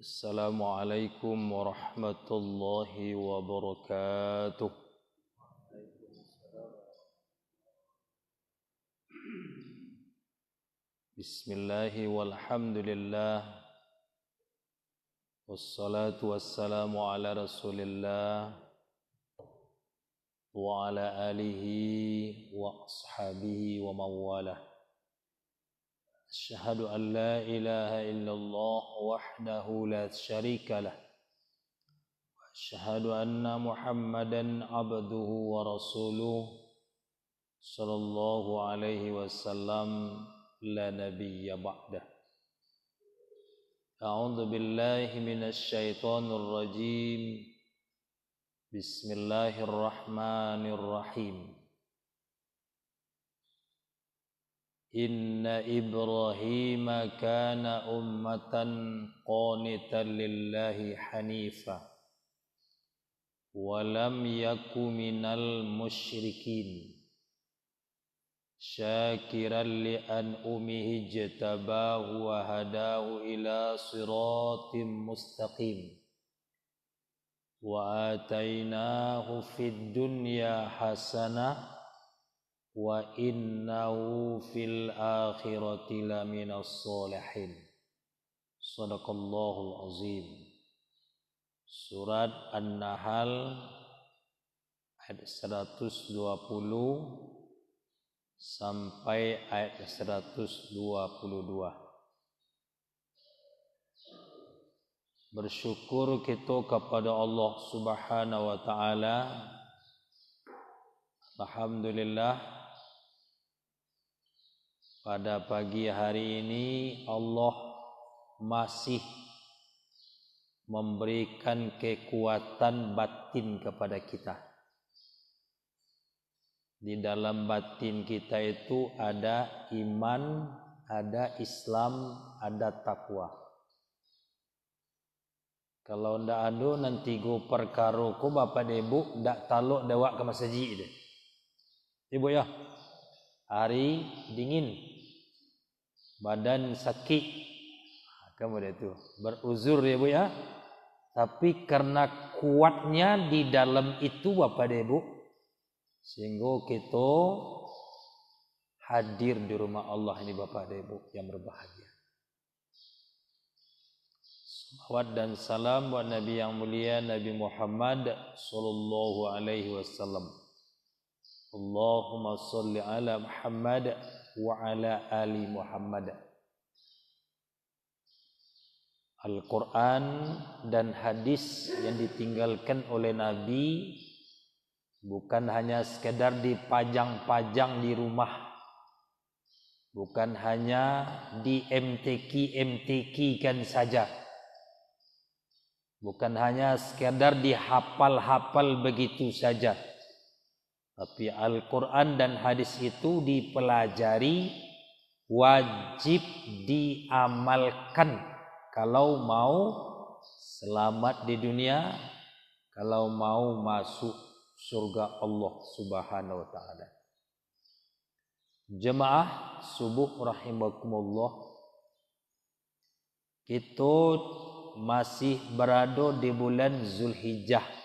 Assalamualaikum warahmatullahi wabarakatuh. Bismillahi walhamdulillah. Wassalatu wassalamu ala rasulillah wa ala alihi wa ashabihi wa mawalah. Asyhadu an la ilaha illallah wahdahu la syarika lah. Wa asyhadu anna Muhammadan abduhu wa rasuluh sallallahu alaihi wasallam la nabiyya ba'dah. A'udzu billahi minasy syaithanir rajim. Bismillahirrahmanirrahim. Inna Ibrahim kana ummatan qanitan lillahi hanifa wa lam yaku minal musyrikin syakiran li an'umihi jtabahu wa hadahu ila siratim mustaqim wa atainahu fid dunya hasanah wa innahu fil akhirati laminas sholihin. Shadaqallahul azim. Surat An-Nahl ayat 120 sampai ayat 122. Bersyukur kita kepada Allah Subhanahu wa taala. Alhamdulillah, pada pagi hari ini Allah masih memberikan kekuatan batin kepada kita. Di dalam batin kita itu ada iman, ada Islam, ada takwa. Kalau ndak ada nanti go perkara ko bapak ibu ndak taluk dewak ke masjid deh. Ibu ya. Hari dingin, badan sakit, kamu dah tu beruzur ya bu ya. Tapi karena kuatnya di dalam itu bapak dan ibu, sehingga kita hadir di rumah Allah ini bapak dan ibu yang berbahagia. Salawat dan salam buat Nabi yang mulia Nabi Muhammad sallallahu alaihi wasallam. Allahumma salli ala Muhammad wa ala ali Muhammad. Al-Quran dan hadis yang ditinggalkan oleh Nabi bukan hanya sekedar dipajang-pajang di rumah, bukan hanya di MTQ kan saja, bukan hanya sekedar dihafal-hafal begitu saja. Tapi Al-Quran dan hadis itu dipelajari, wajib diamalkan kalau mau selamat di dunia, kalau mau masuk surga Allah Subhanahu wa taala. Jemaah subuh rahimakumullah, kita masih berada di bulan Zulhijjah.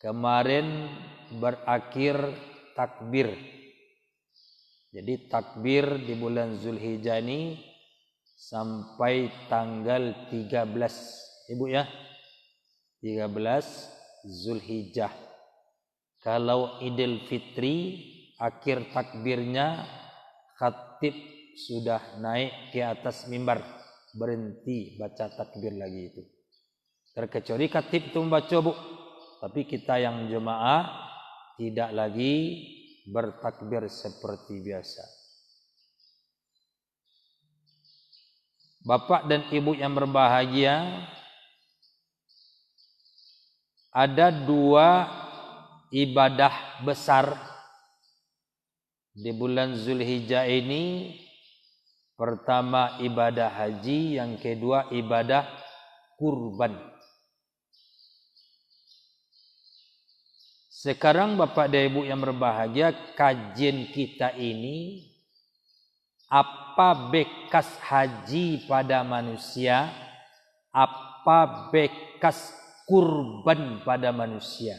Kemarin berakhir takbir. Jadi takbir di bulan Zulhijjah ini sampai tanggal 13. Ibu ya. 13 Zulhijjah. Kalau Idul Fitri akhir takbirnya khatib sudah naik ke atas mimbar, berhenti baca takbir lagi itu. Terkecuali khatib itu membaca bu. Tapi kita yang jemaah tidak lagi bertakbir seperti biasa. Bapak dan ibu yang berbahagia, ada dua ibadah besar di bulan Zulhijjah ini. Pertama ibadah haji, yang kedua ibadah kurban. Sekarang Bapak dan Ibu yang berbahagia, kajian kita ini apa bekas haji pada manusia, apa bekas kurban pada manusia.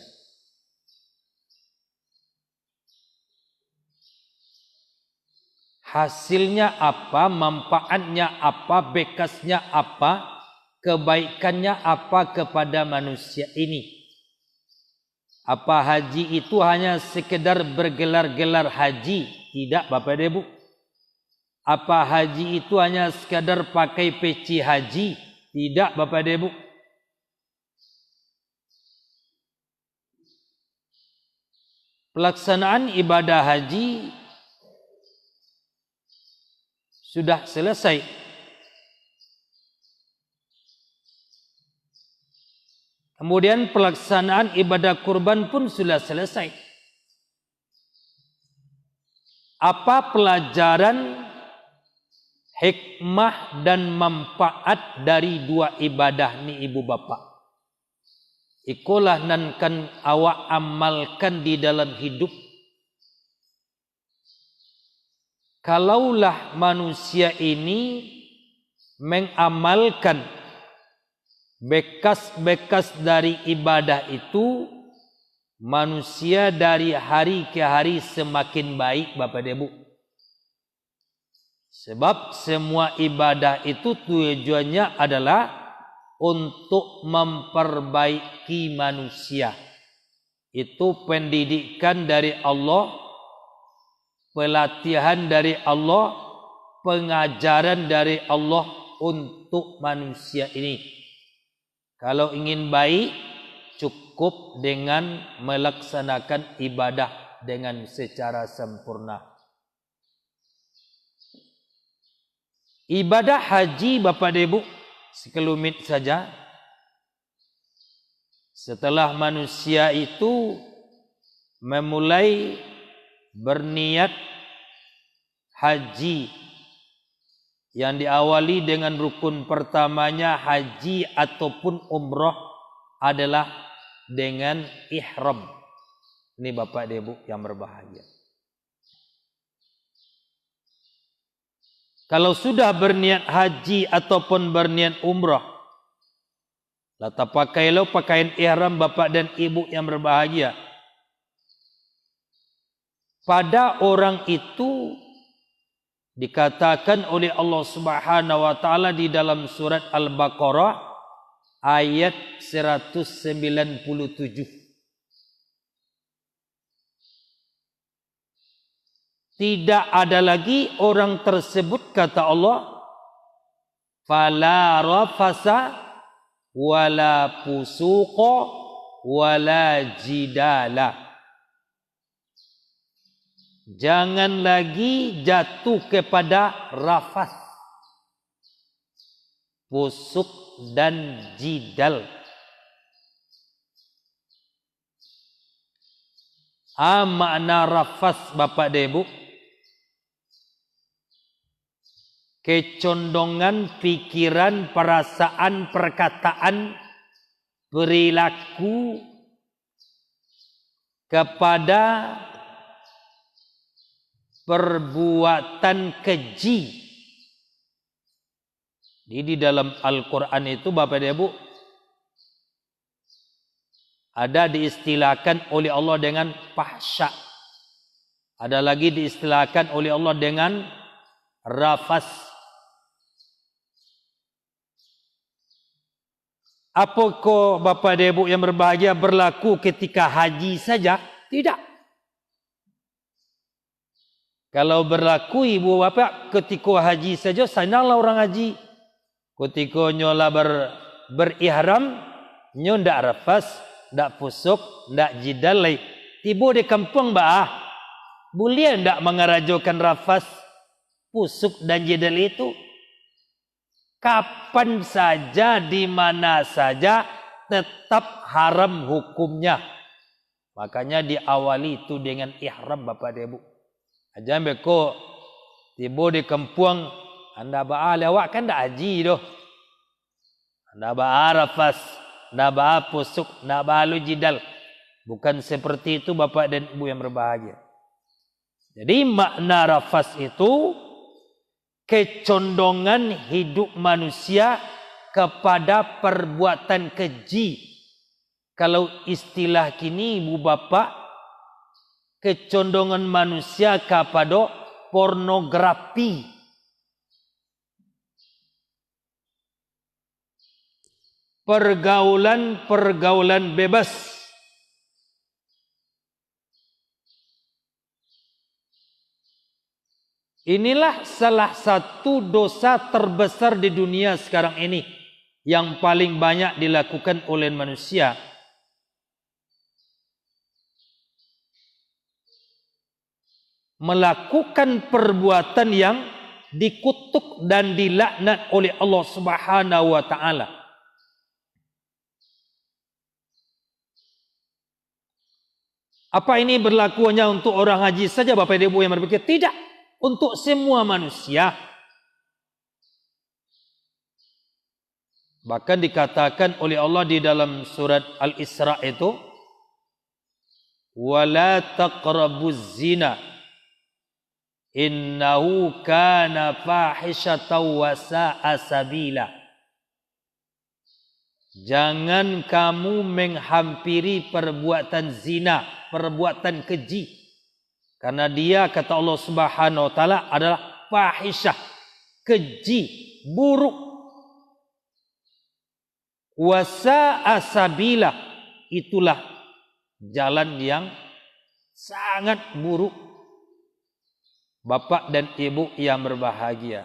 Hasilnya apa, manfaatnya apa, bekasnya apa, kebaikannya apa kepada manusia ini. Apa haji itu hanya sekedar bergelar-gelar haji? Tidak, Bapak dan Ibu. Apa haji itu hanya sekadar pakai peci haji? Tidak, Bapak dan Ibu. Pelaksanaan ibadah haji sudah selesai. Kemudian pelaksanaan ibadah kurban pun sudah selesai. Apa pelajaran, hikmah dan manfaat dari dua ibadah ni ibu bapa? Ikulah nan kan awak amalkan di dalam hidup. Kalaulah manusia ini mengamalkan bekas-bekas dari ibadah itu, manusia dari hari ke hari semakin baik, Bapak dan Ibu. Sebab semua ibadah itu tujuannya adalah untuk memperbaiki manusia. Itu pendidikan dari Allah, pelatihan dari Allah, pengajaran dari Allah untuk manusia ini. Kalau ingin baik, cukup dengan melaksanakan ibadah dengan secara sempurna. Ibadah haji, Bapak dan Ibu, sekelumit saja. Setelah manusia itu memulai berniat haji yang diawali dengan rukun pertamanya haji ataupun umrah adalah dengan ihram. Ini Bapak dan Ibu yang berbahagia. Kalau sudah berniat haji ataupun berniat umrah, lata pakailah pakaian ihram Bapak dan Ibu yang berbahagia. Pada orang itu dikatakan oleh Allah Subhanahu wa taala di dalam surat Al-Baqarah ayat 197. Tidak ada lagi orang tersebut, kata Allah, fala rafasa wala fusuqa wala jidala. Jangan lagi jatuh kepada rafas, fusuk dan jidal. Makna rafas, Bapak dan Ibu, kecondongan pikiran, perasaan, perkataan, perilaku kepada perbuatan keji. Jadi di dalam Al-Quran itu, Bapak dan Ibu, ada diistilahkan oleh Allah dengan fahsya. Ada lagi diistilahkan oleh Allah dengan rafas. Apakah Bapak dan Ibu yang berbahagia berlaku ketika haji saja? Tidak. Kalau berlaku ibu bapak ketika haji saja, sananglah orang haji. Ketika nyola berihram, nyo ndak rafas, ndak pusuk, ndak jidal lagi. Tiba di kampung boleh ndak mengarajokan rafas, pusuk dan jidal itu? Kapan saja, di mana saja, tetap haram hukumnya. Makanya diawali itu dengan ihram, Bapak dan Ibu. Jangan beko tiba di kampung anda lewat kan dak haji doh. Anda rafas, anda pusuk, anda lu jidal. Bukan seperti itu Bapak dan Ibu yang berbahagia. Jadi makna rafas itu kecondongan hidup manusia kepada perbuatan keji. Kalau istilah kini ibu bapak, kecondongan manusia kepada pornografi. Pergaulan bebas. Inilah salah satu dosa terbesar di dunia sekarang ini, yang paling banyak dilakukan oleh manusia. Melakukan perbuatan yang dikutuk dan dilaknat oleh Allah Subhanahu wa taala. Apa ini berlaku hanya untuk orang haji saja Bapak Ibu yang berpikir? Tidak. Untuk semua manusia. Bahkan dikatakan oleh Allah di dalam surat Al-Isra itu, wala taqrabuz zina innahu kana fahishatan wa sa'a sabila. Jangan kamu menghampiri perbuatan zina, perbuatan keji. Karena dia, kata Allah Subhanahu wa taala, adalah fahisyah, keji, buruk. Wa sa'a sabila, itulah jalan yang sangat buruk. Bapak dan Ibu yang berbahagia.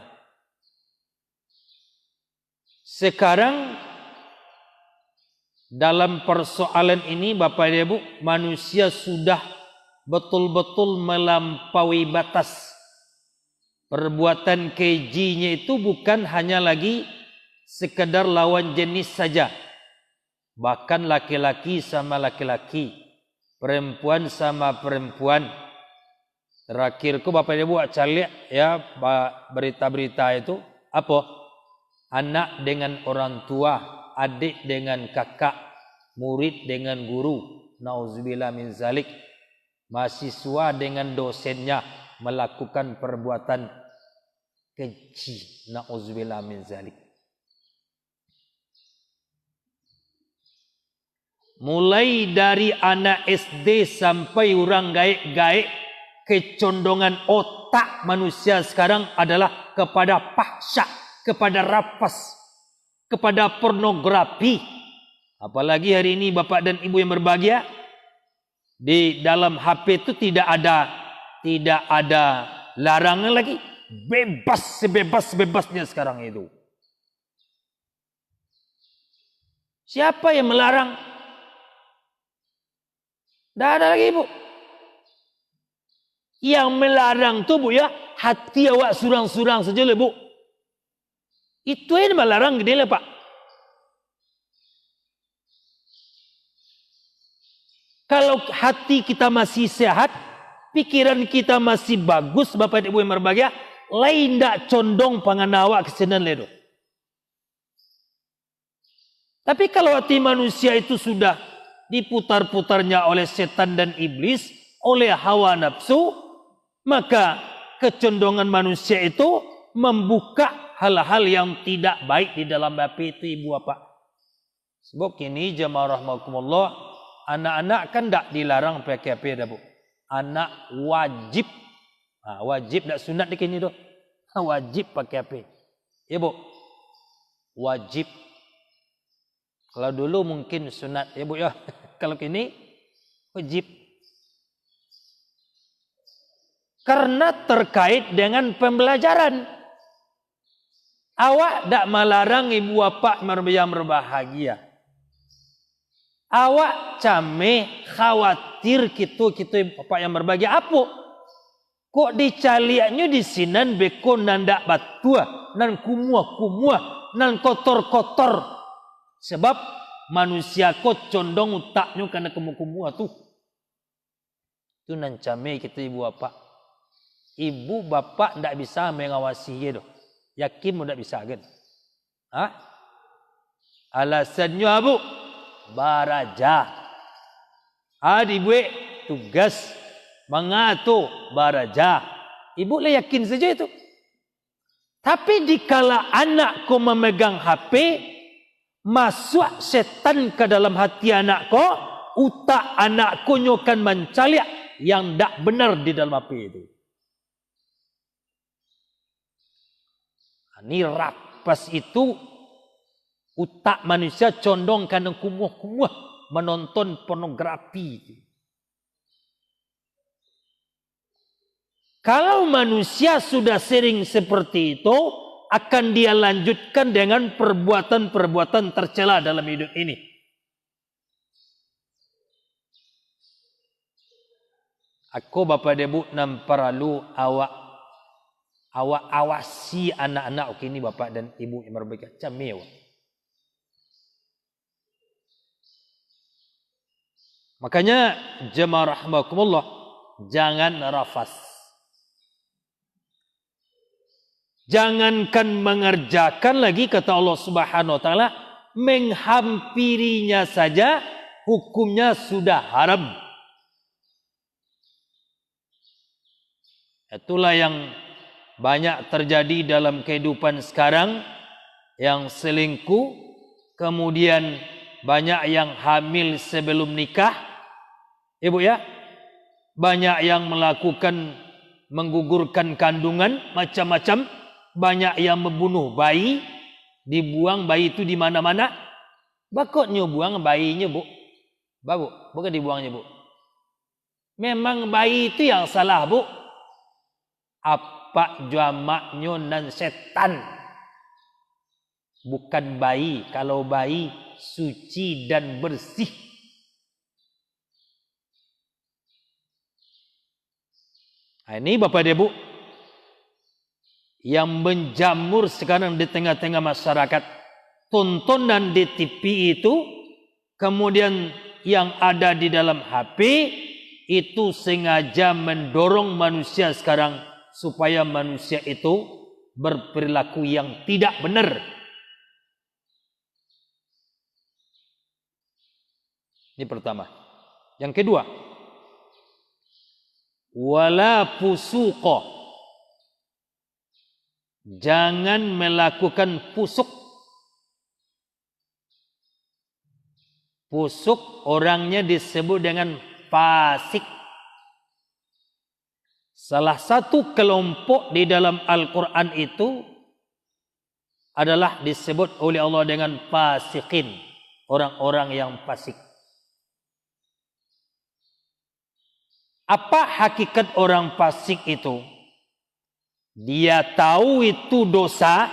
Sekarang dalam persoalan ini Bapak dan Ibu, manusia sudah betul-betul melampaui batas. Perbuatan kejinya itu bukan hanya lagi sekedar lawan jenis saja. Bahkan laki-laki sama laki-laki, perempuan sama perempuan. Terakhirku Bapak Ibu cari ya berita-berita itu apa? Anak dengan orang tua, adik dengan kakak, murid dengan guru. Nauzubillah min zalik. Mahasiswa dengan dosennya melakukan perbuatan keji. Nauzubillah min zalik. Mulai dari anak SD sampai orang gaek-gaek, kecondongan otak manusia sekarang adalah kepada fahsya, kepada rapas, kepada pornografi. Apalagi hari ini Bapak dan Ibu yang berbahagia, di dalam HP itu tidak ada larangan lagi, bebas sebebas-bebasnya sekarang itu. Siapa yang melarang? Tidak ada lagi Bu. Yang melarang tuh Bu ya, hati awak surang-surang saja lah Bu. Itu yang melarang gede lah Pak. Kalau hati kita masih sehat, pikiran kita masih bagus, Bapak Ibu yang berbahagia, lain tak condong panganawa kesenan ledo. Tapi kalau hati manusia itu sudah diputar-putarnya oleh setan dan iblis, oleh hawa nafsu, maka kecondongan manusia itu membuka hal-hal yang tidak baik di dalam hati itu Ibu Bapak. Sebab kini jemaah rahmakumullah, anak-anak kan tak dilarang pakai HP dah Bu. Anak wajib. Wajib tak sunat di kini tu. Wajib pakai HP. Ya Bu. Wajib. Kalau dulu mungkin sunat ya Bu ya. Kalau kini wajib. Karena terkait dengan pembelajaran. Awak tak melarang Ibu Bapak yang berbahagia. Awak came khawatir kita Bapak yang berbahagia apa? Kok dicaliannya di sinan beko nandak batua, nan kumua, nan kotor. Sebab manusia kok condong utaknya karena kumua tuh. Itu nan came kita Ibu Bapak. Ibu Bapak ndak bisa mengawasi dia doh. Yakin mu ndak bisa kan? Alasannya Bu, baraja. Dibuat tugas mengatur baraja. Ibu lah yakin saja itu. Tapi dikala anakku memegang HP, masuk setan ke dalam hati anakku, utak anakku nyokan mencaliak yang tak benar di dalam api itu. Ini rapas itu utak manusia condong karena kumuh-kumuh menonton pornografi. Kalau manusia sudah sering seperti itu, akan dia lanjutkan dengan perbuatan-perbuatan tercela dalam hidup ini. Aku Bapak Ibu nam perlu awak awasi anak-anak ini Bapak dan Ibu yang berbaik cameo. Makanya jemaah rahimakumullah, jangan rafas. Jangankan mengerjakan lagi, kata Allah Subhanahu wa taala, menghampirinya saja hukumnya sudah haram. Itulah yang banyak terjadi dalam kehidupan sekarang, yang selingkuh, kemudian banyak yang hamil sebelum nikah, ibu ya, banyak yang melakukan menggugurkan kandungan macam-macam, banyak yang membunuh bayi, dibuang bayi itu di mana-mana. Bakoknya buang bayinya bu, babu, bukan dibuangnya bu. Memang bayi itu yang salah bu. Apa jamaknya nan setan, bukan bayi. Kalau bayi suci dan bersih. Nah, ini Bapak dan Ibu yang menjamur sekarang di tengah-tengah masyarakat, tontonan di TV itu, kemudian yang ada di dalam HP itu sengaja mendorong manusia sekarang supaya manusia itu berperilaku yang tidak benar. Ini pertama. Yang kedua, wala fusuqa, jangan melakukan pusuk. Pusuk orangnya disebut dengan fasik. Salah satu kelompok di dalam Al-Quran itu adalah disebut oleh Allah dengan fasikin, orang-orang yang fasik. Apa hakikat orang fasik itu? Dia tahu itu dosa,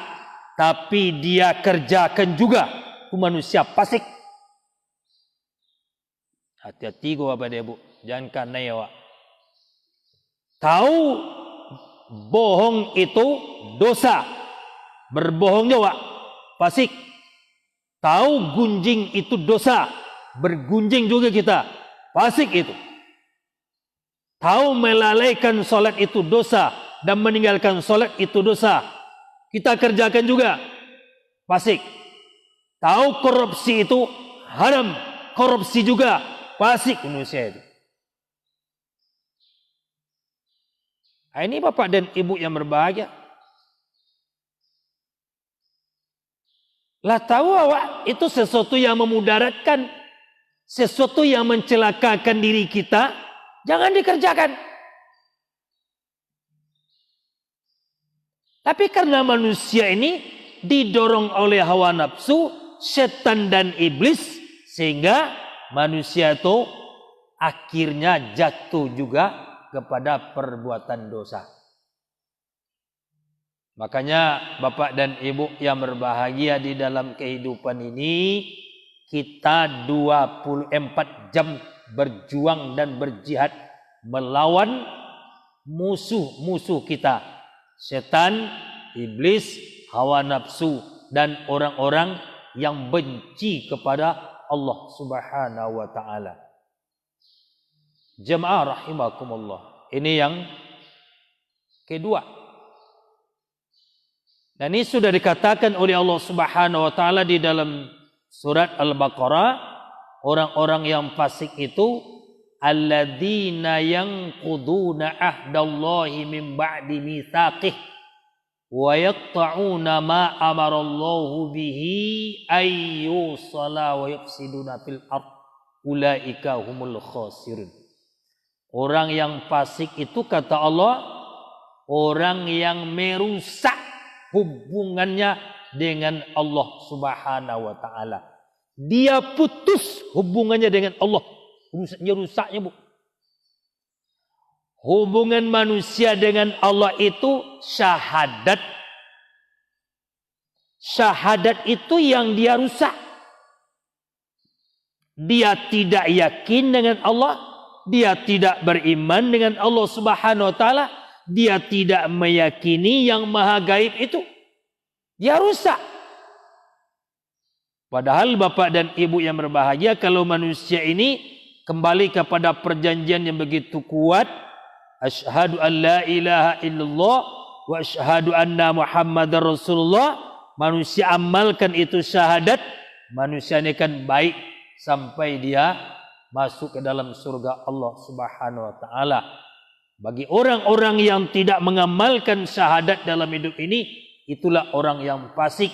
tapi dia kerjakan juga. Itu manusia fasik. Hati-hati gua Bapak Ibu, jangan karena ya Wak. Tahu bohong itu dosa, berbohongnya Wak, fasik. Tahu gunjing itu dosa, bergunjing juga kita, fasik itu. Tahu melalaikan solat itu dosa dan meninggalkan solat itu dosa, kita kerjakan juga, fasik. Tahu korupsi itu haram, korupsi juga, fasik manusia itu. Nah, ini Bapak dan Ibu yang berbahagia. Lah tahu awak itu sesuatu yang memudaratkan, sesuatu yang mencelakakan diri kita, jangan dikerjakan. Tapi karena manusia ini didorong oleh hawa nafsu, setan dan iblis, sehingga manusia itu akhirnya jatuh juga kepada perbuatan dosa. Makanya Bapak dan Ibu yang berbahagia, di dalam kehidupan ini kita 24 jam berjuang dan berjihad melawan musuh-musuh kita, setan, iblis, hawa nafsu, dan orang-orang yang benci kepada Allah Subhanahu wa taala. Jemaah rahimakumullah. Ini yang kedua. Dan ini sudah dikatakan oleh Allah Subhanahu wa taala di dalam surat Al-Baqarah, orang-orang yang fasik itu alladzina yanquduna ahdallahi min ba'di mitsaqih. wa yaqta'una ma amarallahu bihi ayyusala wa yufsiduna fil ard ulaika humul khasirun. Orang yang fasik itu kata Allah, orang yang merusak hubungannya dengan Allah Subhanahu wa taala. Dia putus hubungannya dengan Allah. Rusaknya, Bu. Hubungan manusia dengan Allah itu syahadat. Syahadat itu yang dia rusak. Dia tidak yakin dengan Allah, dia tidak beriman dengan Allah Subhanahu wa taala, dia tidak meyakini yang maha gaib itu. Dia rusak. Padahal Bapak dan Ibu yang berbahagia, kalau manusia ini kembali kepada perjanjian yang begitu kuat, asyhadu an la ilaha illallah wa asyhadu anna Muhammadar Rasulullah, manusia amalkan itu syahadat, manusia ini kan baik sampai dia masuk ke dalam surga Allah Subhanahu wa taala. Bagi orang-orang yang tidak mengamalkan syahadat dalam hidup ini, itulah orang yang fasik,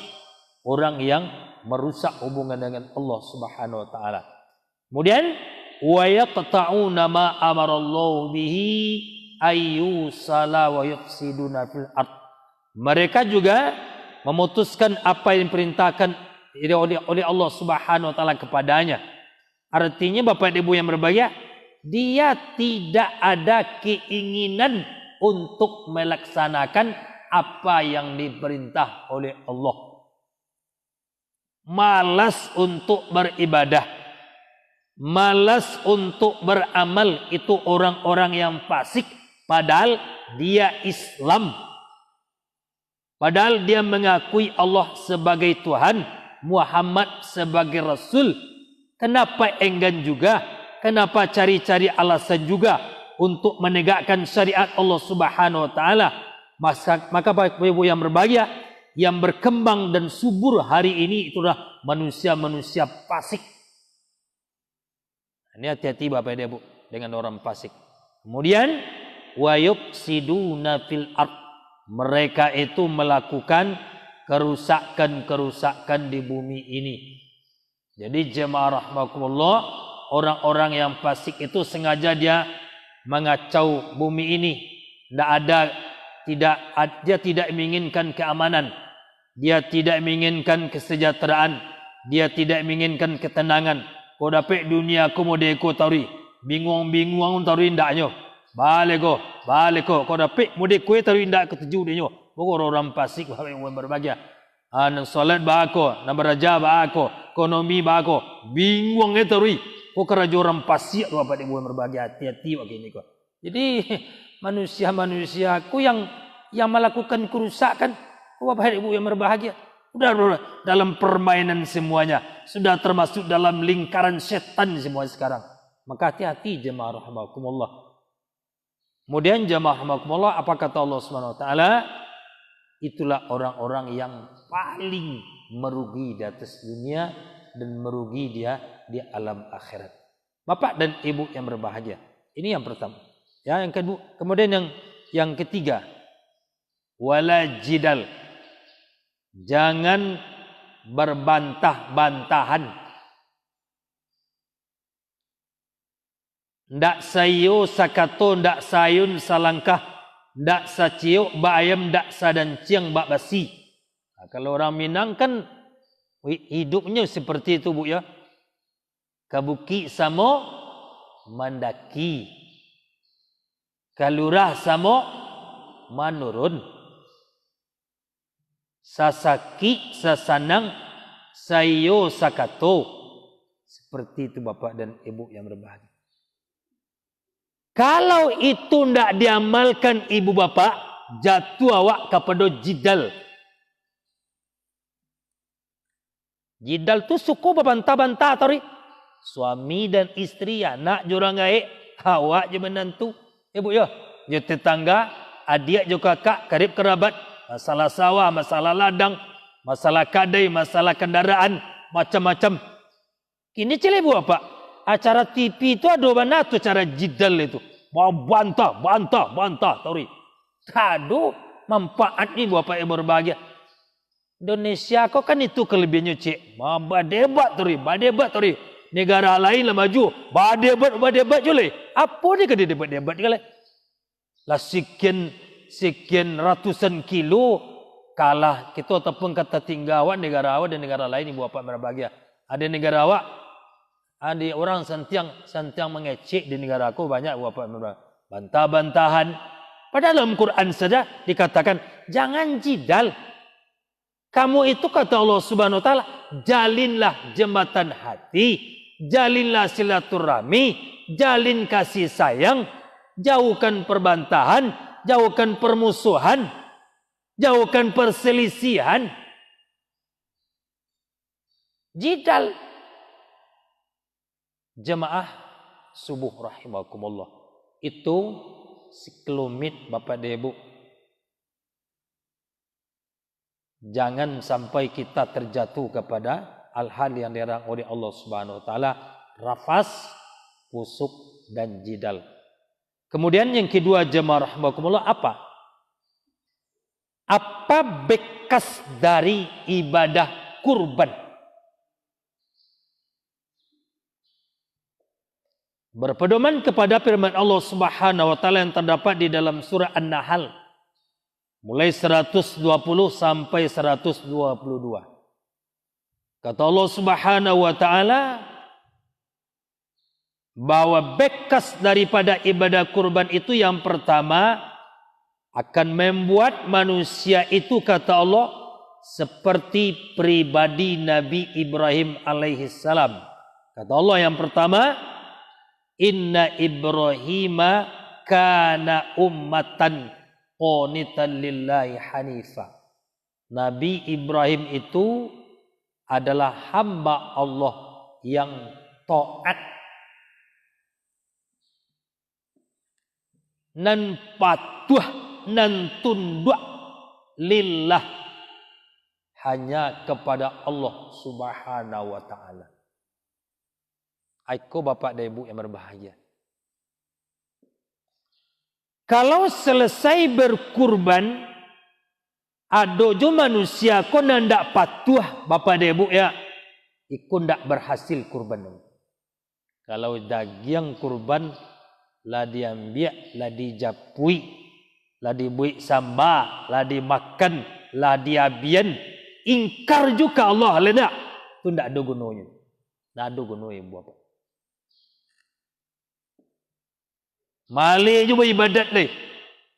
orang yang merusak hubungan dengan Allah Subhanahu wa taala. Kemudian wa yaqta'una ma amarallahu bihi ayyusala wa yufsiduna fil ard. Mereka juga memutuskan apa yang diperintahkan oleh Allah Subhanahu wa taala kepadanya. Artinya Bapak Ibu yang berbahagia, dia tidak ada keinginan untuk melaksanakan apa yang diperintah oleh Allah. Malas untuk beribadah, malas untuk beramal, itu orang-orang yang fasik. Padahal dia Islam, padahal dia mengakui Allah sebagai Tuhan, Muhammad sebagai Rasul. Kenapa enggan juga? Kenapa cari-cari alasan juga untuk menegakkan syariat Allah Subhanahu wa taala? Maka Bapak Ibu yang berbahagia, yang berkembang dan subur hari ini itulah manusia-manusia fasik. Ini hati-hati Bapak Ibu dengan orang fasik. Kemudian wa yufsiduna fil ard. Mereka itu melakukan kerusakan-kerusakan di bumi ini. Jadi jemaah rahmakumullah, orang-orang yang fasik itu sengaja dia mengacau bumi ini. Dia tidak menginginkan keamanan, dia tidak menginginkan kesejahteraan, dia tidak menginginkan ketenangan. Kau dapat dunia aku mau deko tauri, bingung tauri ndaknyo. Balik ko, kau dapat mau deko tauri ndak ketuju dinyo. Pokok orang fasik yang berbahagia. Nang solat ba ako, nang beraja ba ako, ekonomi ba ako, bingung tauri. Kau kerja orang fasik Bapak Ibu yang berbahagia, hati-hati begini kok. Jadi manusia-manusiaku yang melakukan kerusakan, Bapak Ibu yang berbahagia, sudah dalam permainan semuanya, sudah termasuk dalam lingkaran setan semua sekarang. Maka hati-hati jemaah rahimakumullah. Kemudian jemaah rahimakumullah, apa kata Allah Subhanahu wa taala? Itulah orang-orang yang paling merugi di atas dunia dan merugi dia di alam akhirat. Bapak dan Ibu yang berbahagia. Ini yang pertama. Ya, yang kedua, kemudian yang ketiga, wala jidal. Jangan berbantah-bantahan. Ndak sayo sakato, ndak sayun salangkah, ndak sacio ba ayam, ndak sadanciang ba basi. Nah, kalau orang Minang kan hidupnya seperti itu Bu ya. Kabuki samo mandaki, kalurah samo manurun, sasaki sasanang sayo sakato. Seperti itu Bapak dan Ibu yang berbahagia. Kalau itu tidak diamalkan ibu bapak, jatuh awak kepada jidal. Jidal tu suku berbantah-bantah tadi. Suami dan istri, anak jurang gaik, awak je menantu. Ibu ya, je tetangga, adik je kakak, karib kerabat, masalah sawah, masalah ladang, masalah kadai, masalah kendaraan, macam-macam. Kini cile ibu bapak. Acara TV itu ada mana tu cara jidal itu. Mau bantah, tori. Aduh, manfaat ni buat apa yang berbahagia. Indonesia kau kan itu kelebihannya cik. Badebat turi. Negara lain lah maju. Badebat jule. Apa dia kena debat kali? Lah sekian ratusan kilo kalah kita ataupun kata tinggawan negara awak dan negara lain ni buat apa berbahagia. Ada negara awak, ada orang santiang mengecek di negara aku banyak buat apa berbahagia. Bantah-bantahan. Padahal dalam Quran saja dikatakan jangan jidal. Kamu itu kata Allah Subhanahu wa taala, jalinlah jembatan hati, jalinlah silaturahmi, jalin kasih sayang, jauhkan perbantahan, jauhkan permusuhan, jauhkan perselisihan. Jidal. Jemaah subuh rahimakumullah. Itu sekelumit Bapak dan Ibu. Jangan sampai kita terjatuh kepada hal-hal yang dilarang oleh Allah Subhanahu wa taala, rafas, fusuk dan jidal. Kemudian yang kedua jemaah rahimakumullah apa? Apa bekas dari ibadah kurban? Berpedoman kepada firman Allah Subhanahu wa taala yang terdapat di dalam surah An-Nahl mulai 120 sampai 122. Kata Allah Subhanahu wa taala bahwa bekas daripada ibadah kurban itu yang pertama akan membuat manusia itu kata Allah seperti pribadi Nabi Ibrahim alaihissalam. Kata Allah yang pertama, Inna Ibrahima kana ummatan qanitan lillahi hanifa. Nabi Ibrahim itu adalah hamba Allah yang taat nan patuh nan tunduk lillah hanya kepada Allah Subhanahu wa taala. Aiko Bapak dan Ibu yang berbahagia. Kalau selesai berkurban, ada jo manusia ko ndak patuh Bapak dan Ibu ya, ikut ndak berhasil kurban. Kalau daging kurban lah diambil, lah dijapui, lah dibuat sambal, lah dimakan, lah diabian, ingkar juga Allah lena, tu ndak ada gunanya. Ndak ada gunanya buat apa. Malih juga ibadat ni.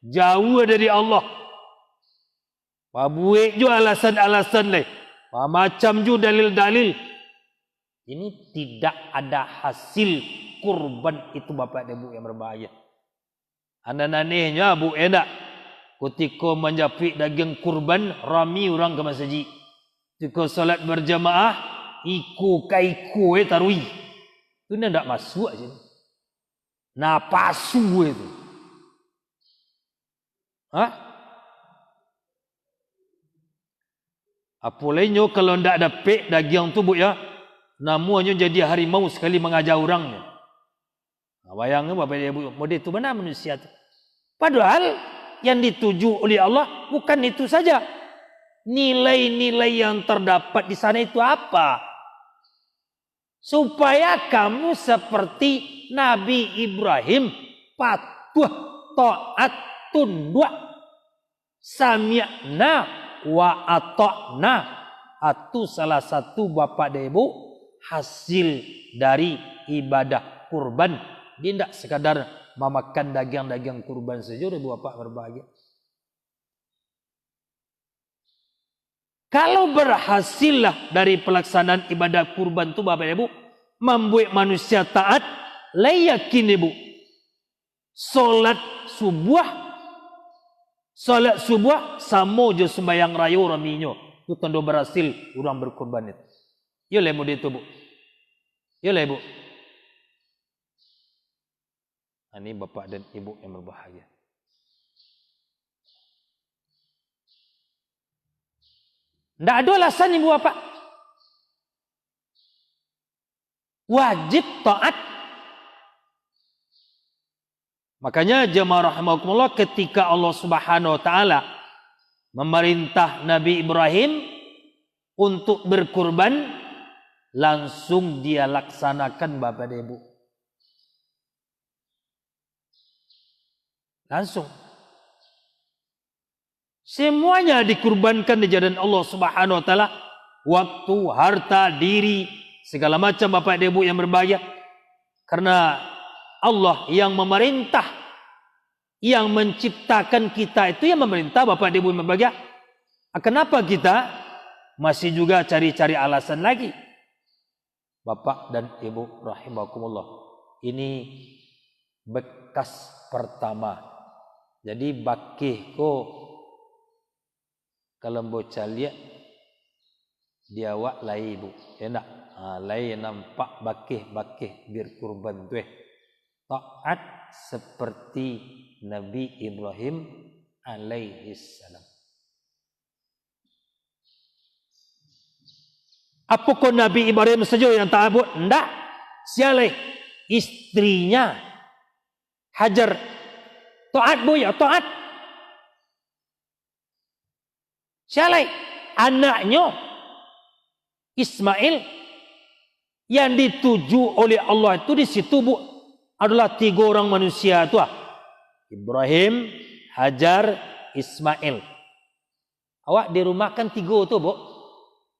Jauh dari Allah. Buat juga alasan-alasan ni. Macam juga dalil-dalil. Ini tidak ada hasil kurban itu Bapak dan Ibu yang berbahaya. Anda nanihnya Bu enak. Ketika menjapik daging kurban, rami orang ke masjid. Ketika salat berjamaah, iku tarui. Itu ni tak masuk aja. Napasu itu. Apalagi kalau ndak dapat daging tu Bu ya, namanya jadi harimau sekali mengajar orangnya. Bayangkan Bapak Ibu, model itu benar manusia tu. Padahal yang dituju oleh Allah bukan itu saja. Nilai-nilai yang terdapat di sana itu apa? Supaya kamu seperti Nabi Ibrahim patuh, taat, tunduk, sami'na wa ata'na. Itu salah satu Bapak dan Ibu hasil dari ibadah kurban. Dia tidak sekadar memakan daging-daging kurban saja udah Bapak berbahagia. Kalau berhasillah dari pelaksanaan ibadah kurban itu Bapak Ibu membuat manusia taat, layakin Ibu. Solat subuh sama je sembahyang raya raminyo. Itu tanda berhasil orang berkurban itu. Ya lah Ibu itu Bu. Ya lah Ibu. Ini Bapak dan Ibu yang berbahagia. Tidak ada alasan Ibu Bapak. Wajib taat. Makanya jemaah rahimakumullah ketika Allah Subhanahu wa taala memerintah Nabi Ibrahim untuk berkurban, langsung dia laksanakan Bapak dan Ibu. Langsung. Semuanya dikurbankan di jalan Allah Subhanahu wa taala. Waktu, harta, diri, segala macam Bapak dan Ibu yang berbahagia. Karena Allah yang memerintah, yang menciptakan kita itu yang memerintah Bapak dan Ibu yang berbahagia. Kenapa kita masih juga cari-cari alasan lagi? Bapak dan Ibu rahimakumullah. Ini bekas pertama. Jadi bakih ko kalau bocah lihat dia wak lai ibu. Enak. Lai nampak bakih bir kurban tuh. Taat seperti Nabi Ibrahim alaihi salam. Apakah Nabi Ibrahim saja yang taat? Enggak. Sialai istrinya Hajar taat bu ya, taat. Sialai anaknya Ismail yang dituju oleh Allah itu di situ bu adalah 3 orang manusia itu. Ibrahim, Hajar, Ismail. Awak di rumah kan 3 tu bu.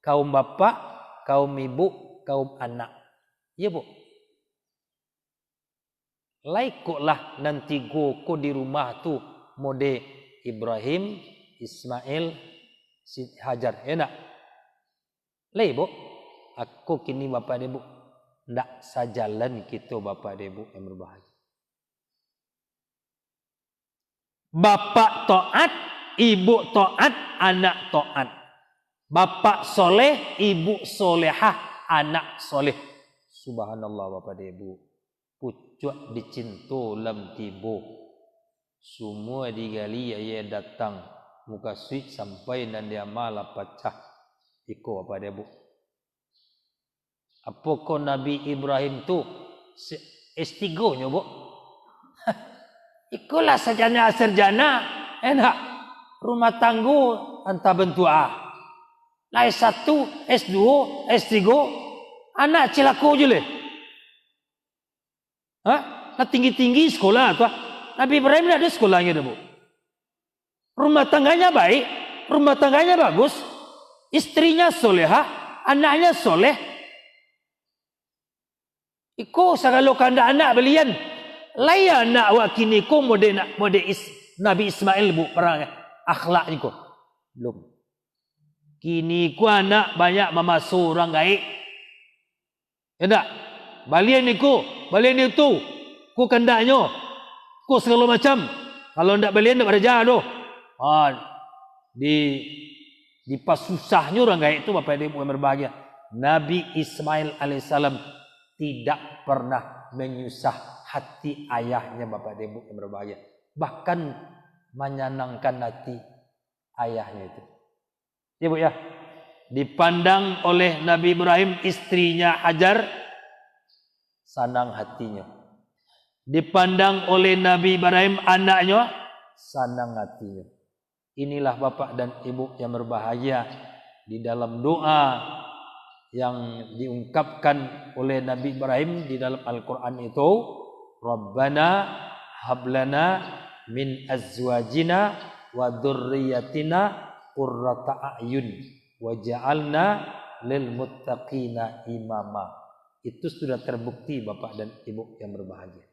Kaum bapak, kaum ibu, kaum anak. Ya bu. Laikuklah nanti go di rumah tu mode Ibrahim, Ismail, Hajar. Enak. Lai bu. Aku kini bapak dan ibu ndak sajalan kita bapak dan ibu yang berbahagia. Bapak taat, ibu taat, anak taat. Bapak soleh, ibu solehah, anak soleh. Subhanallah bapak dan ibu. Pucuk dicinto lam tibo. Semua digali ya datang. Muka suit sampai dan dia malah pecah. Iko bapak dan ibu. Apakah Nabi Ibrahim tu S3-nya bu? Ikulah sarjana. Enak. Rumah tangga antara bentuk A. Lai S1, S2, S3. Anak cilaku je leh. Nak tinggi-tinggi sekolah tu. Nabi Ibrahim ada sekolahnya dah bu. Rumah tangganya baik. Rumah tangganya bagus. Istrinya solehah. Anaknya soleh. Iko sagalo kanda anak belian. Laya anak wa kini ko mode Nabi Ismail bu perang akhlak ni ko. Belum. Kini ko anak banyak memasuk orang gaib. Endak. Balian ni ko, balian itu. Ko kandaknya. Ko segala macam. Kalau ndak balian ndak berja doh. Di pas susahnya orang gaib itu Bapak Ibu yang berbahagia. Nabi Ismail alaihissalam tidak pernah menyusah hati ayahnya Bapak dan Ibu yang berbahagia. Bahkan menyenangkan hati ayahnya itu. Ya Bu ya. Dipandang oleh Nabi Ibrahim istrinya Hajar senang hatinya. Dipandang oleh Nabi Ibrahim anaknya senang hatinya. Inilah Bapak dan Ibu yang berbahagia di dalam doa yang diungkapkan oleh Nabi Ibrahim di dalam Al-Quran itu, Rabbana hablana min azwajina wa dzurriyyatina qurrata a'yun waj'alna lil muttaqina imama. Itu sudah terbukti Bapak dan Ibu yang berbahagia.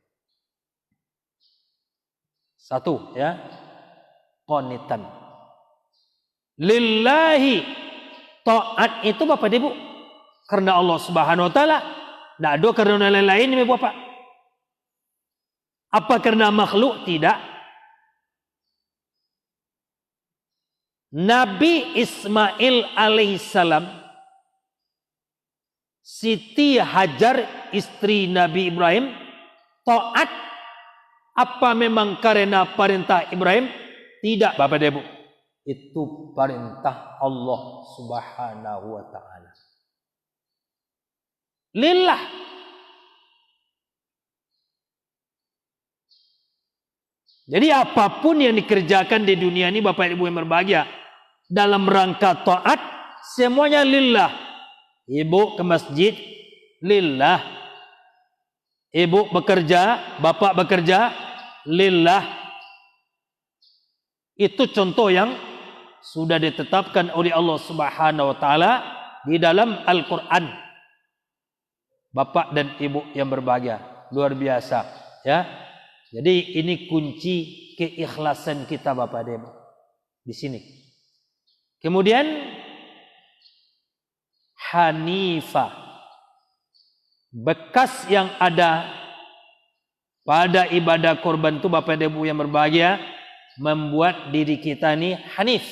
Satu ya, qanitan. Lillahi taat itu Bapak dan Ibu karena Allah Subhanahu wa taala, tidak ada karena lain-lain Ibu Bapak. Apa karena makhluk? Tidak. Nabi Ismail alaihissalam, Siti Hajar istri Nabi Ibrahim taat apa memang karena perintah Ibrahim? Tidak Bapak dan Ibu. Itu perintah Allah Subhanahu wa taala. Lillah. Jadi apapun yang dikerjakan di dunia ini Bapak Ibu yang berbahagia, dalam rangka taat, semuanya lillah. Ibu ke masjid, lillah. Ibu bekerja, bapak bekerja, lillah. Itu contoh yang sudah ditetapkan oleh Allah Subhanahu wa taala di dalam Al-Qur'an. Bapak dan ibu yang berbahagia, luar biasa, ya. Jadi ini kunci keikhlasan kita Bapak dan Ibu di sini. Kemudian Hanifah, bekas yang ada pada ibadah korban itu Bapak dan Ibu yang berbahagia membuat diri kita ini hanif,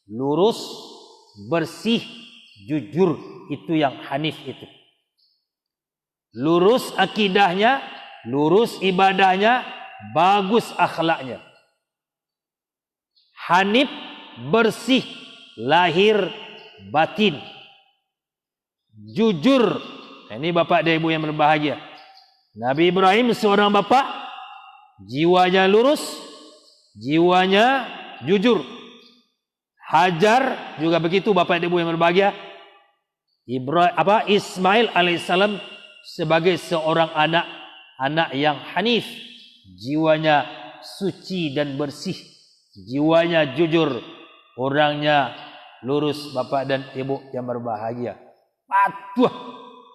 lurus, bersih, jujur. Itu yang hanif itu. Lurus akidahnya, lurus ibadahnya, bagus akhlaknya. Hanif, bersih, lahir, batin. Jujur. Ini bapak dan ibu yang berbahagia. Nabi Ibrahim seorang bapak, jiwanya lurus, jiwanya jujur. Hajar juga begitu bapak dan ibu yang berbahagia. Ismail alaihissalam sebagai seorang anak yang hanif, jiwanya suci dan bersih, jiwanya jujur, orangnya lurus bapak dan ibu yang berbahagia. Patuh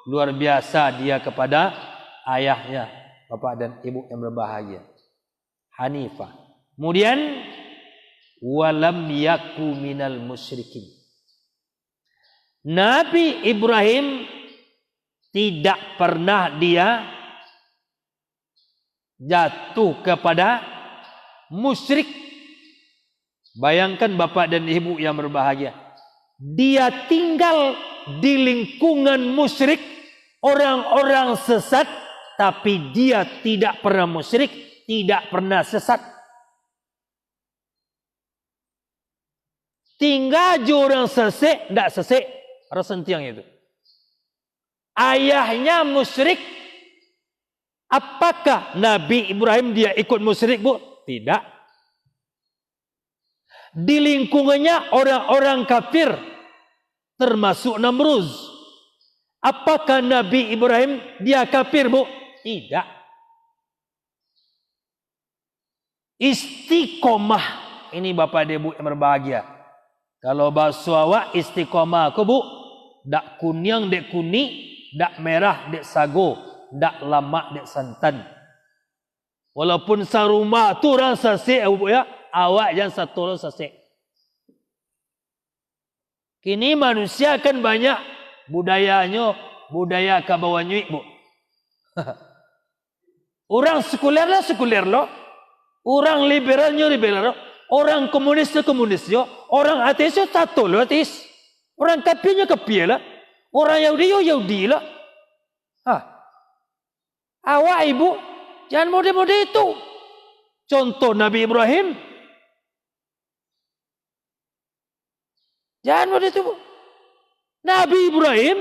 luar biasa dia kepada ayahnya, bapak dan ibu yang berbahagia. Hanifah. Kemudian walam yaku minal musyrikin. Nabi Ibrahim tidak pernah dia jatuh kepada musyrik. Bayangkan bapak dan ibu yang berbahagia. Dia tinggal di lingkungan musyrik, orang-orang sesat, tapi dia tidak pernah musyrik, tidak pernah sesat. Tinggal je orang sesek, tidak sesek. Rasa tiang itu. Ayahnya musyrik. Apakah Nabi Ibrahim dia ikut musyrik, Bu? Tidak. Di lingkungannya orang-orang kafir, termasuk Namruz. Apakah Nabi Ibrahim dia kafir, Bu? Tidak. Istiqomah. Ini Bapak dan Ibu yang berbahagia. Kalau bahasa awak istiqomah aku, Bu, dak kunyang dek kuni, dak merah dek sago, dak lamak dek santan. Walaupun sarumah tu orang sasek, Bu ya, awak jangan satu orang sasek. Kini manusia kan banyak budayanya, budaya kabawanyuik, Bu. Orang sekuler lah. Orang liberalnya liberal. Orang komunisnya komunisnya. Orang ateisnya satu lah ateis. Orang kafirnya kafir lah. Orang Yahudi lah. Awak ibu, jangan mode-mode itu. Contoh Nabi Ibrahim. Jangan mode itu, Bu. Nabi Ibrahim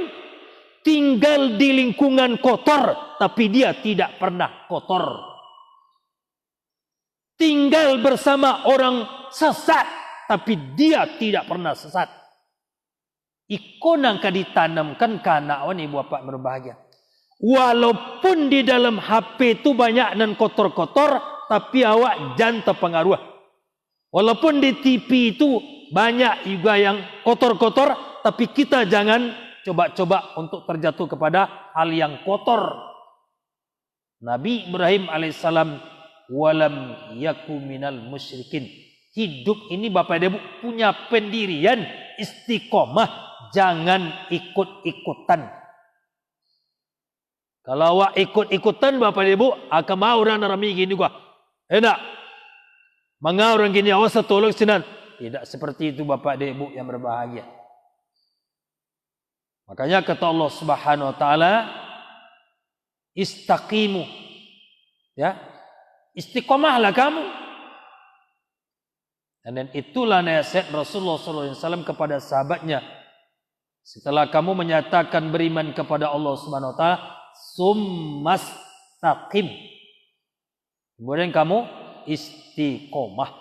tinggal di lingkungan kotor, tapi dia tidak pernah kotor. Tinggal bersama orang sesat, tapi dia tidak pernah sesat. Ikon yang ditanamkan ke anak ibu bapak berbahagia. Walaupun di dalam HP itu banyak dan kotor-kotor, tapi awak jangan terpengaruh. Walaupun di TV itu banyak juga yang kotor-kotor, tapi kita jangan coba-coba untuk terjatuh kepada hal yang kotor. Nabi Ibrahim alaihissalam walam yaku minal musyrikin. Hidup ini Bapak dan Ibu punya pendirian istiqomah, jangan ikut-ikutan. Kalau awak ikut-ikutan Bapak dan Ibu akan mau orang rami gini gua. Enak. Mangga orang gini awas tolong sinan. Tidak seperti itu Bapak dan Ibu yang berbahagia. Makanya kata Allah Subhanahu wa taala, istaqimu. Ya. Istiqomahlah kamu. Dan itulah nasihat Rasulullah SAW kepada sahabatnya. Setelah kamu menyatakan beriman kepada Allah Subhanahu wa taala, summastaqim. Kemudian kamu istiqomah.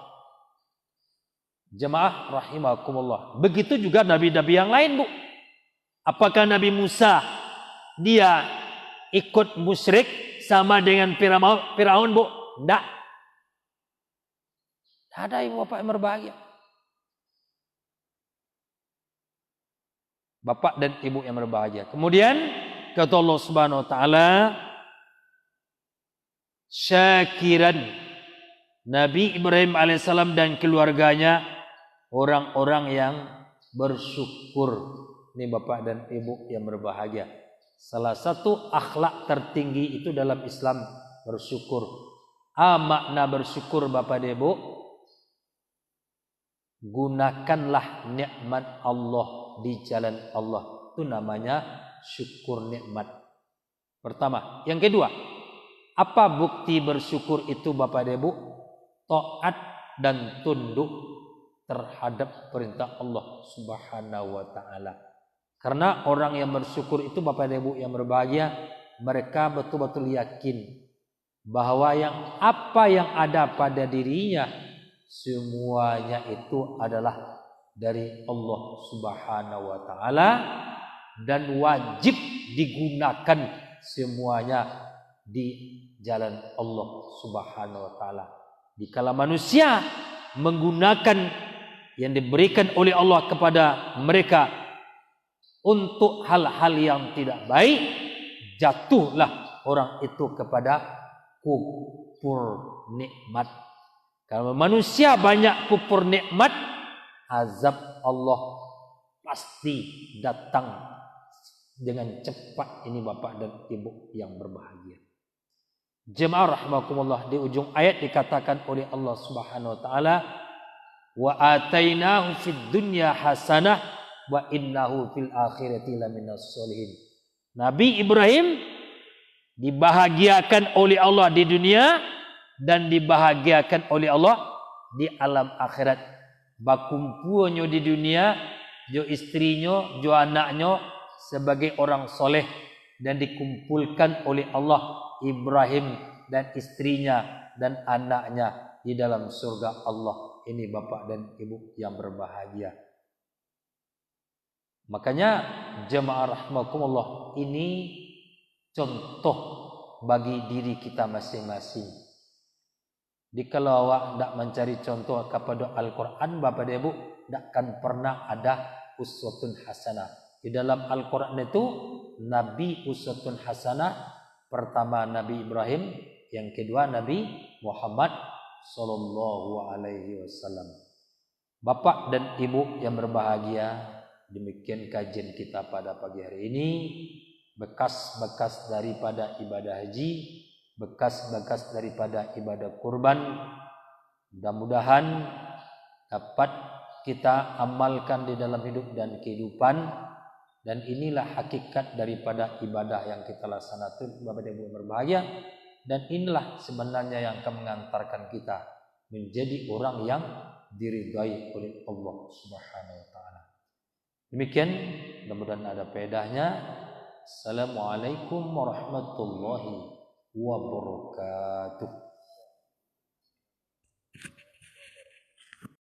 Jemaah rahimakumullah. Begitu juga nabi-nabi yang lain, Bu. Apakah Nabi Musa dia ikut musyrik sama dengan Firaun, Bu? Tidak. Tidak ada ibu bapak yang berbahagia. Bapak dan ibu yang berbahagia. Kemudian kata Allah Subhanahu wa taala, syakiran, Nabi Ibrahim alaihissalam dan keluarganya orang-orang yang bersyukur. Ini bapak dan ibu yang berbahagia. Salah satu akhlak tertinggi itu dalam Islam bersyukur. Makna bersyukur bapak dan ibu, gunakanlah nikmat Allah di jalan Allah. Itu namanya syukur nikmat. Pertama. Yang kedua, apa bukti bersyukur itu bapak dan ibu? Taat dan tunduk terhadap perintah Allah Subhanahu wa taala. Karena orang yang bersyukur itu bapak dan ibu yang berbahagia, mereka betul-betul yakin bahwa apa yang ada pada dirinya semuanya itu adalah dari Allah Subhanahu wa taala dan wajib digunakan semuanya di jalan Allah Subhanahu wa taala. Dikala manusia menggunakan yang diberikan oleh Allah kepada mereka untuk hal-hal yang tidak baik, jatuhlah orang itu kepada kufur nikmat. Kalau manusia banyak kufur nikmat, azab Allah pasti datang dengan cepat. Ini bapak dan ibu yang berbahagia. Jemaah rahimakumullah, di ujung ayat dikatakan oleh Allah Subhanahu wa taala, wa atainahu fid dunya hasanah wa innahu fil akhirati laminas solihin. Nabi Ibrahim dibahagiakan oleh Allah di dunia dan dibahagiakan oleh Allah di alam akhirat. Bakumpuonyo di dunia, jo istrinya, jo anaknya sebagai orang soleh, dan dikumpulkan oleh Allah Ibrahim dan istrinya dan anaknya di dalam surga Allah. Ini bapak dan ibu yang berbahagia. Makanya jemaah rahimakumullah, ini contoh bagi diri kita masing-masing. Dikala awak tidak mencari contoh kepada Al-Quran, bapak dan ibu, tidak akan pernah ada uswatun hasanah. Di dalam Al-Quran itu Nabi uswatun hasanah, pertama Nabi Ibrahim, yang kedua Nabi Muhammad sallallahu alaihi wasallam. Bapak dan ibu yang berbahagia, demikian kajian kita pada pagi hari ini. Bekas-bekas daripada ibadah haji, bekas-bekas daripada ibadah kurban, mudah-mudahan dapat kita amalkan di dalam hidup dan kehidupan. Dan inilah hakikat daripada ibadah yang kita laksanakan, Bapak dan Ibu yang berbahagia. Dan inilah sebenarnya yang akan mengantarkan kita menjadi orang yang diridhai oleh Allah Subhanahu wa taala. Demikian, mudah-mudahan ada faedahnya. Assalamualaikum warahmatullahi wabarakatuh.